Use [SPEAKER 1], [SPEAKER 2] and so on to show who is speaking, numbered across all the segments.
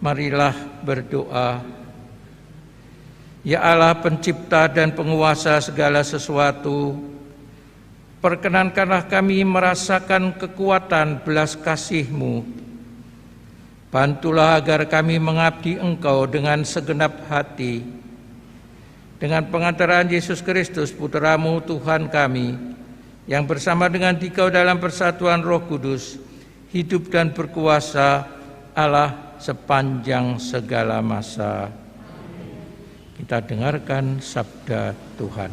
[SPEAKER 1] Marilah berdoa. Ya Allah, pencipta dan penguasa segala sesuatu, perkenankanlah kami merasakan kekuatan belas kasih-Mu. Bantulah agar kami mengabdi Engkau dengan segenap hati. Dengan pengantaran Yesus Kristus, Putra-Mu Tuhan kami, yang bersama dengan Dikau dalam persatuan Roh Kudus, hidup dan berkuasa Allah sepanjang segala masa. Kita dengarkan sabda Tuhan.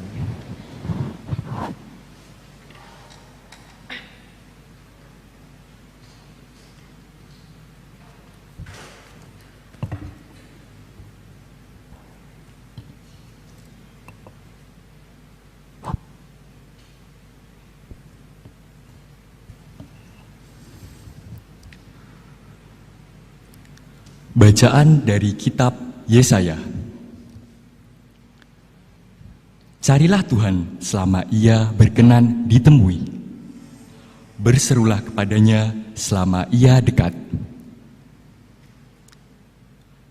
[SPEAKER 2] Bacaan dari kitab Yesaya. Carilah Tuhan selama Ia berkenan ditemui. Berserulah kepadanya selama Ia dekat.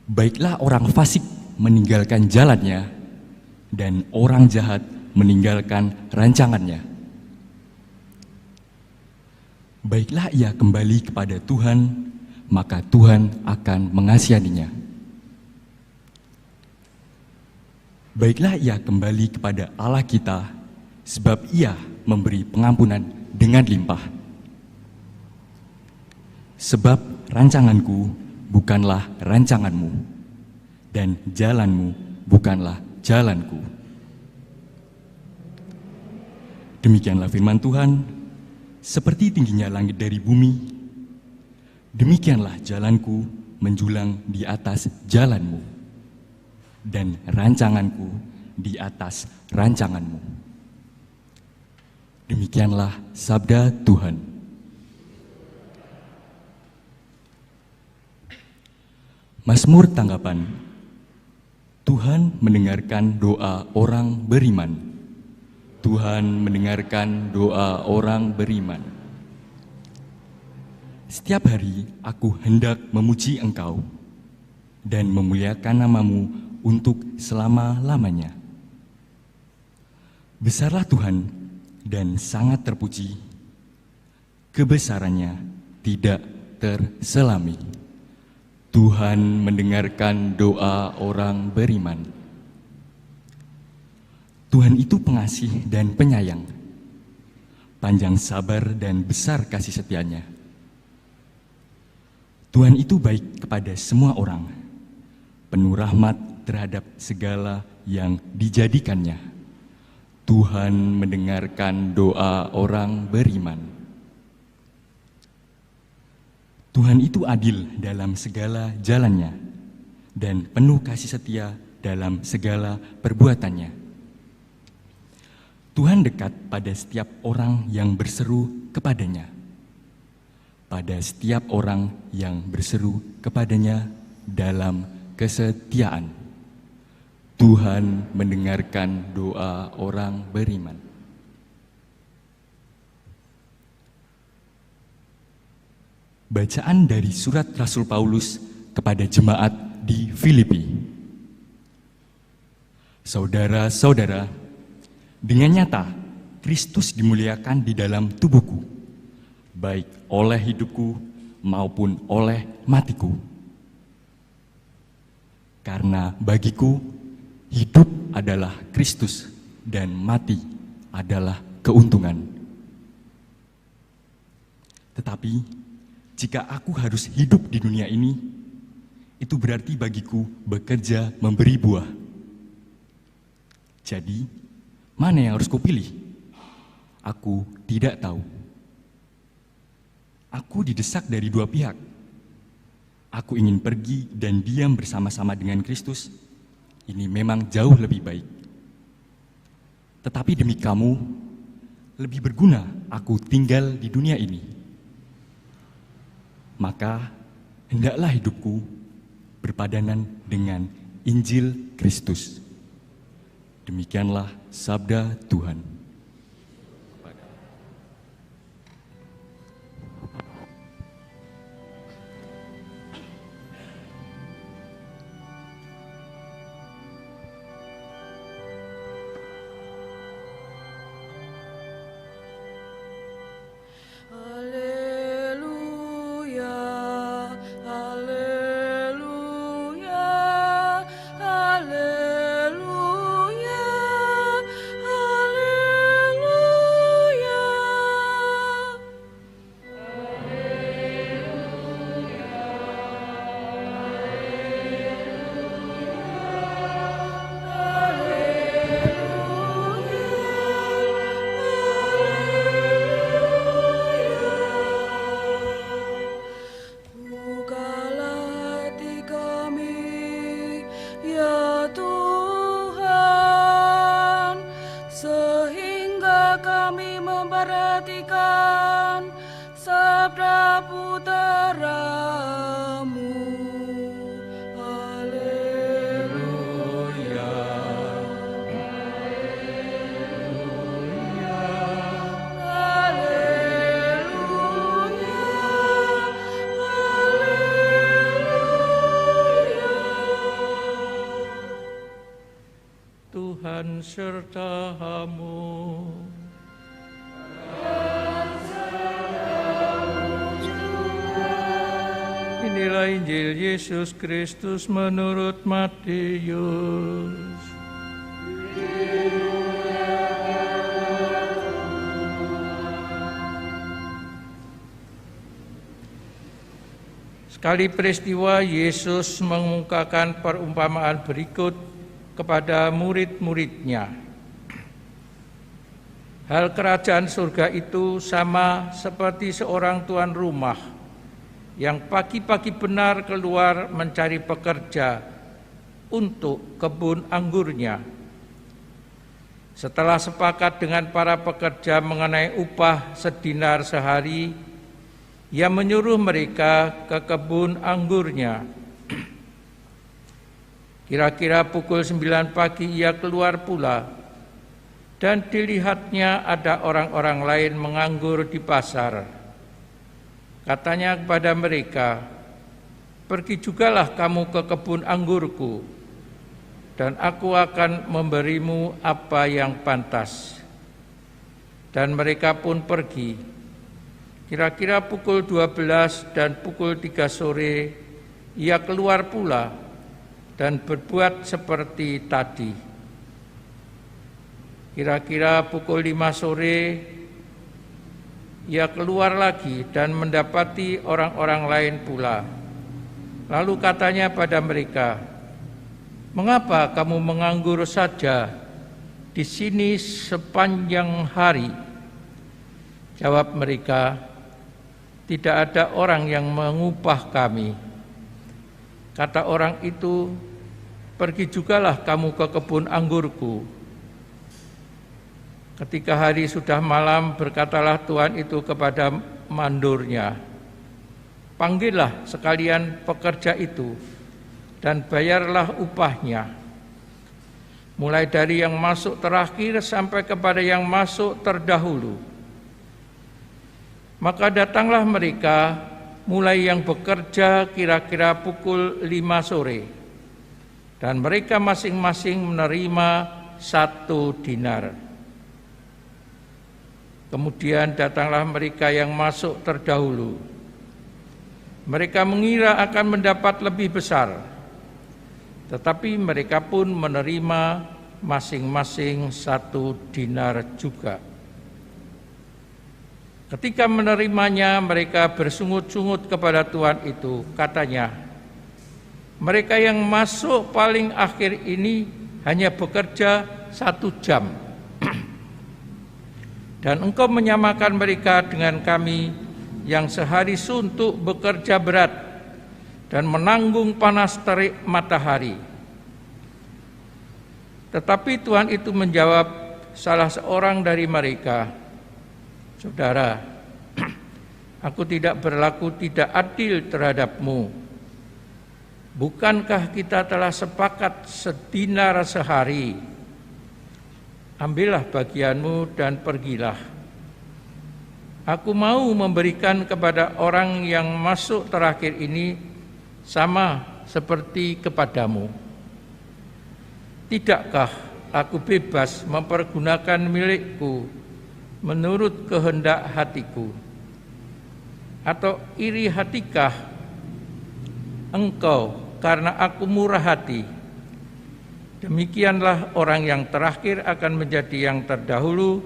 [SPEAKER 2] Baiklah orang fasik meninggalkan jalannya, dan orang jahat meninggalkan rancangannya. Baiklah ia kembali kepada Tuhan, maka Tuhan akan mengasihaninya. Baiklah ia kembali kepada Allah kita, sebab Ia memberi pengampunan dengan limpah. Sebab rancanganku bukanlah rancanganmu, dan jalanmu bukanlah jalanku. Demikianlah firman Tuhan, seperti tingginya langit dari bumi, demikianlah jalanku menjulang di atas jalanmu, dan rancanganku di atas rancanganmu. Demikianlah sabda Tuhan. Mazmur tanggapan. Tuhan mendengarkan doa orang beriman. Tuhan mendengarkan doa orang beriman. Setiap hari aku hendak memuji Engkau dan memuliakan nama-Mu untuk selama-lamanya. Besarlah Tuhan dan sangat terpuji, kebesarannya tidak terselami. Tuhan mendengarkan doa orang beriman. Tuhan itu pengasih dan penyayang, panjang sabar dan besar kasih setianya. Tuhan itu baik kepada semua orang, penuh rahmat terhadap segala yang dijadikannya. Tuhan mendengarkan doa orang beriman. Tuhan itu adil dalam segala jalannya dan penuh kasih setia dalam segala perbuatannya. Tuhan dekat pada setiap orang yang berseru kepadanya. Pada setiap orang yang berseru kepadanya dalam kesetiaan. Tuhan mendengarkan doa orang beriman. Bacaan dari surat Rasul Paulus kepada jemaat di Filipi. Saudara-saudara, dengan nyata Kristus dimuliakan di dalam tubuhku, baik oleh hidupku maupun oleh matiku. Karena bagiku, hidup adalah Kristus dan mati adalah keuntungan. Tetapi, jika aku harus hidup di dunia ini, itu berarti bagiku bekerja memberi buah. Jadi, mana yang harus kupilih? Aku tidak tahu. Aku didesak dari dua pihak. Aku ingin pergi dan diam bersama-sama dengan Kristus. Ini memang jauh lebih baik. Tetapi demi kamu, lebih berguna aku tinggal di dunia ini. Maka hendaklah hidupku berpadanan dengan Injil Kristus. Demikianlah sabda Tuhan.
[SPEAKER 1] sertamu. Inilah Injil Yesus Kristus menurut Matius. Sekali peristiwa, Yesus mengemukakan perumpamaan berikut kepada murid-muridnya. Hal kerajaan surga itu sama seperti seorang tuan rumah yang pagi-pagi benar keluar mencari pekerja untuk kebun anggurnya. Setelah sepakat dengan para pekerja mengenai upah sedinar sehari, ia menyuruh mereka ke kebun anggurnya. Kira-kira pukul 9 pagi ia keluar pula, dan dilihatnya ada orang-orang lain menganggur di pasar. Katanya kepada mereka, "Pergi jugalah kamu ke kebun anggurku, dan aku akan memberimu apa yang pantas." Dan mereka pun pergi. Kira-kira pukul 12 dan pukul 3 sore, ia keluar pula dan berbuat seperti tadi. Kira-kira pukul 5 sore, ia keluar lagi dan mendapati orang-orang lain pula. Lalu katanya pada mereka, "Mengapa kamu menganggur saja di sini sepanjang hari?" Jawab mereka, "Tidak ada orang yang mengupah kami." Kata orang itu, "Pergi jugalah kamu ke kebun anggurku." Ketika hari sudah malam, berkatalah tuan itu kepada mandornya, "Panggillah sekalian pekerja itu dan bayarlah upahnya, mulai dari yang masuk terakhir sampai kepada yang masuk terdahulu." Maka datanglah mereka, mulai yang bekerja kira-kira pukul 5 sore, dan mereka masing-masing menerima 1 dinar. Kemudian datanglah mereka yang masuk terdahulu. Mereka mengira akan mendapat lebih besar, tetapi mereka pun menerima masing-masing 1 dinar juga. Ketika menerimanya, mereka bersungut-sungut kepada tuan itu. Katanya, "Mereka yang masuk paling akhir ini hanya bekerja 1 jam. Dan engkau menyamakan mereka dengan kami yang sehari suntuk bekerja berat dan menanggung panas terik matahari." Tetapi tuan itu menjawab salah seorang dari mereka, "Saudara, aku tidak berlaku tidak adil terhadapmu. Bukankah kita telah sepakat sedinar sehari? Ambillah bagianmu dan pergilah. Aku mau memberikan kepada orang yang masuk terakhir ini sama seperti kepadamu. Tidakkah aku bebas mempergunakan milikku menurut kehendak hatiku? Atau iri hatikah engkau karena aku murah hati? Demikianlah orang yang terakhir akan menjadi yang terdahulu,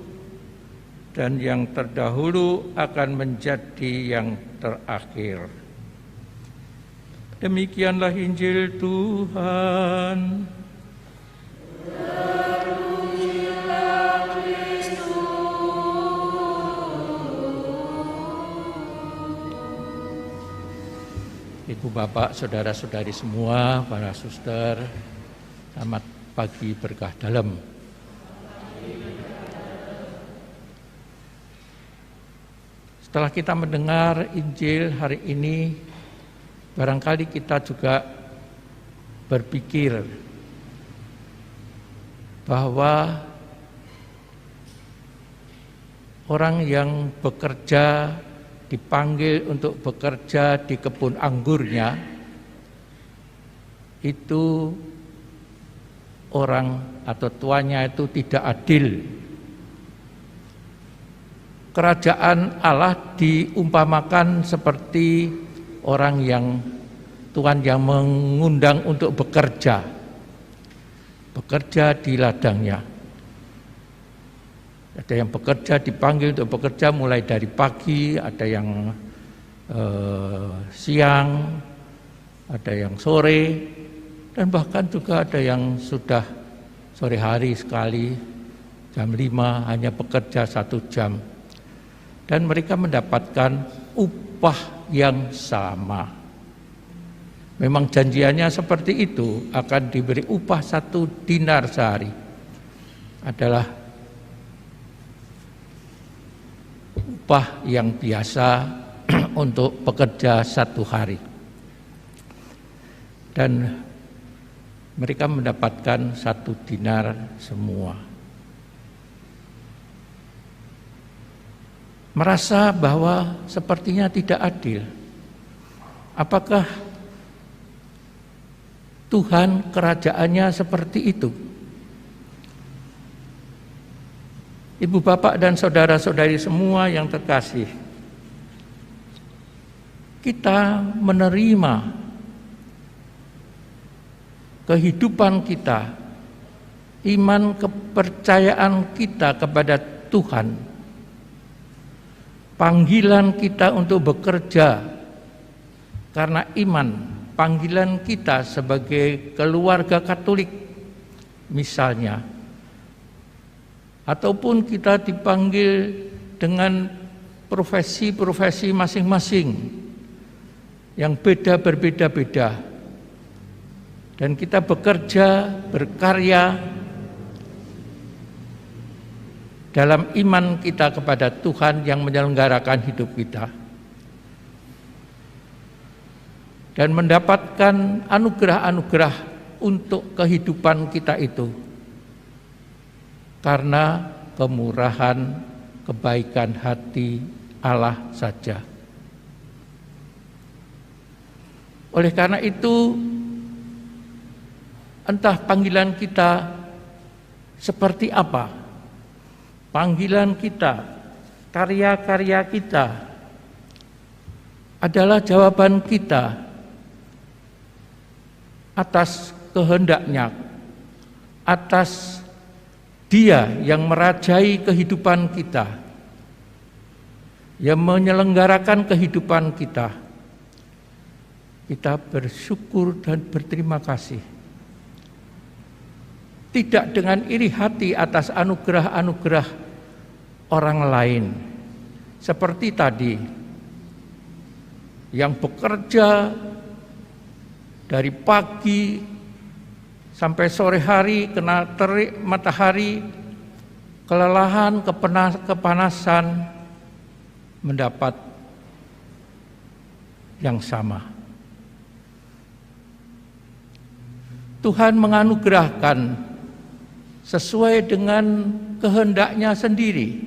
[SPEAKER 1] dan yang terdahulu akan menjadi yang terakhir." Demikianlah Injil Tuhan. Ibu bapak, saudara-saudari semua, para suster, selamat pagi berkah dalam. Setelah kita mendengar Injil hari ini, barangkali kita juga berpikir bahwa orang yang bekerja, dipanggil untuk bekerja di kebun anggurnya, itu orang atau tuannya itu tidak adil. Kerajaan Allah diumpamakan seperti orang yang Tuhan yang mengundang untuk bekerja di ladangnya. Ada yang bekerja, dipanggil untuk bekerja mulai dari pagi, ada yang siang, ada yang sore, dan bahkan juga ada yang sudah sore hari sekali, jam 5 hanya bekerja 1 jam. Dan mereka mendapatkan upah yang sama. Memang janjiannya seperti itu, akan diberi upah 1 dinar sehari. Adalah upah yang biasa untuk bekerja 1 hari. Dan mereka mendapatkan 1 dinar semua. Merasa bahwa sepertinya tidak adil. Apakah Tuhan kerajaannya seperti itu? Ibu bapak dan saudara-saudari semua yang terkasih, kita menerima kehidupan kita, iman kepercayaan kita kepada Tuhan, panggilan kita untuk bekerja karena iman, panggilan kita sebagai keluarga Katolik misalnya, ataupun kita dipanggil dengan profesi-profesi masing-masing yang berbeda-beda, dan kita bekerja, berkarya dalam iman kita kepada Tuhan yang menyelenggarakan hidup kita, dan mendapatkan anugerah-anugerah untuk kehidupan kita itu karena kemurahan, kebaikan hati Allah saja. Oleh karena itu, entah panggilan kita seperti apa, panggilan kita, karya-karya kita adalah jawaban kita atas kehendaknya, atas Dia yang merajai kehidupan kita, yang menyelenggarakan kehidupan kita. Kita bersyukur dan berterima kasih. Tidak dengan iri hati atas anugerah-anugerah orang lain. Seperti tadi, yang bekerja dari pagi sampai sore hari, kena terik matahari, kelelahan, kepanasan, mendapat yang sama. Tuhan menganugerahkan sesuai dengan kehendaknya sendiri,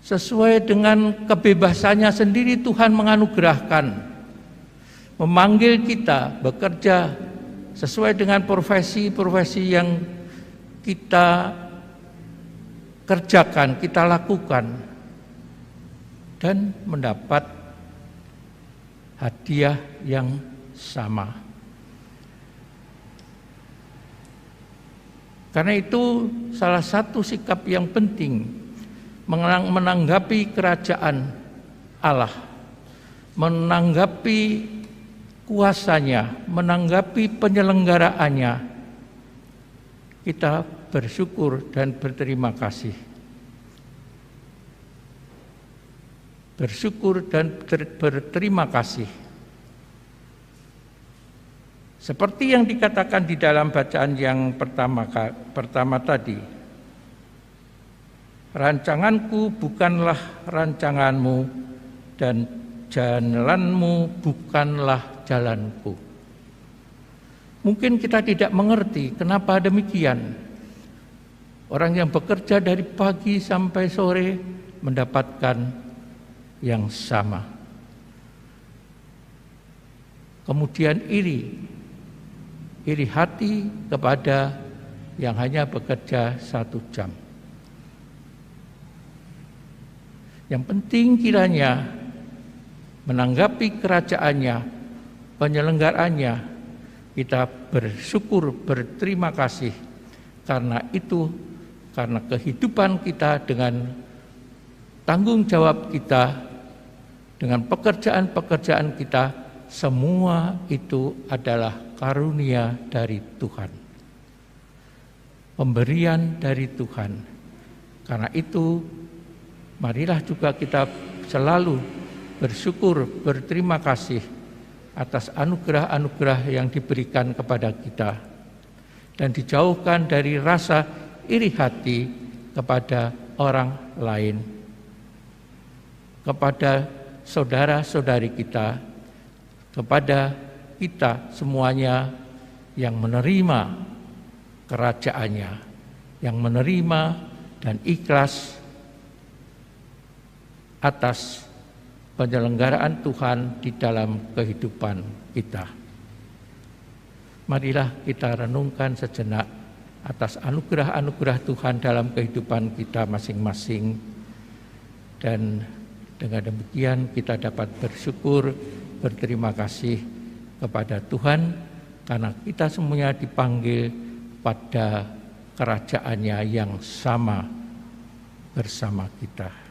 [SPEAKER 1] sesuai dengan kebebasannya sendiri. Tuhan menganugerahkan, memanggil kita bekerja sesuai dengan profesi-profesi yang kita kerjakan, kita lakukan, dan mendapat hadiah yang sama. Karena itu salah satu sikap yang penting menanggapi kerajaan Allah, menanggapi kuasanya, menanggapi penyelenggaraannya, kita bersyukur dan berterima kasih. Bersyukur dan berterima kasih. Seperti yang dikatakan di dalam bacaan yang pertama tadi, rancanganku bukanlah rancanganmu, dan jalanmu bukanlah jalanku. Mungkin kita tidak mengerti kenapa demikian. Orang yang bekerja dari pagi sampai sore mendapatkan yang sama. Kemudian iri iri hati kepada yang hanya bekerja 1 jam. Yang penting kiranya menanggapi kerajaannya, penyelenggaraannya, kita bersyukur, berterima kasih karena itu, karena kehidupan kita dengan tanggung jawab kita, dengan pekerjaan-pekerjaan kita, semua itu adalah karunia dari Tuhan, pemberian dari Tuhan. Karena itu, marilah juga kita selalu bersyukur, berterima kasih atas anugerah-anugerah yang diberikan kepada kita dan dijauhkan dari rasa iri hati kepada orang lain, kepada saudara-saudari kita, kepada kita semuanya yang menerima kerajaannya, yang menerima dan ikhlas atas penyelenggaraan Tuhan di dalam kehidupan kita. Marilah kita renungkan sejenak atas anugerah-anugerah Tuhan dalam kehidupan kita masing-masing, dan dengan demikian kita dapat bersyukur, berterima kasih kepada Tuhan karena kita semuanya dipanggil pada kerajaannya yang sama bersama kita.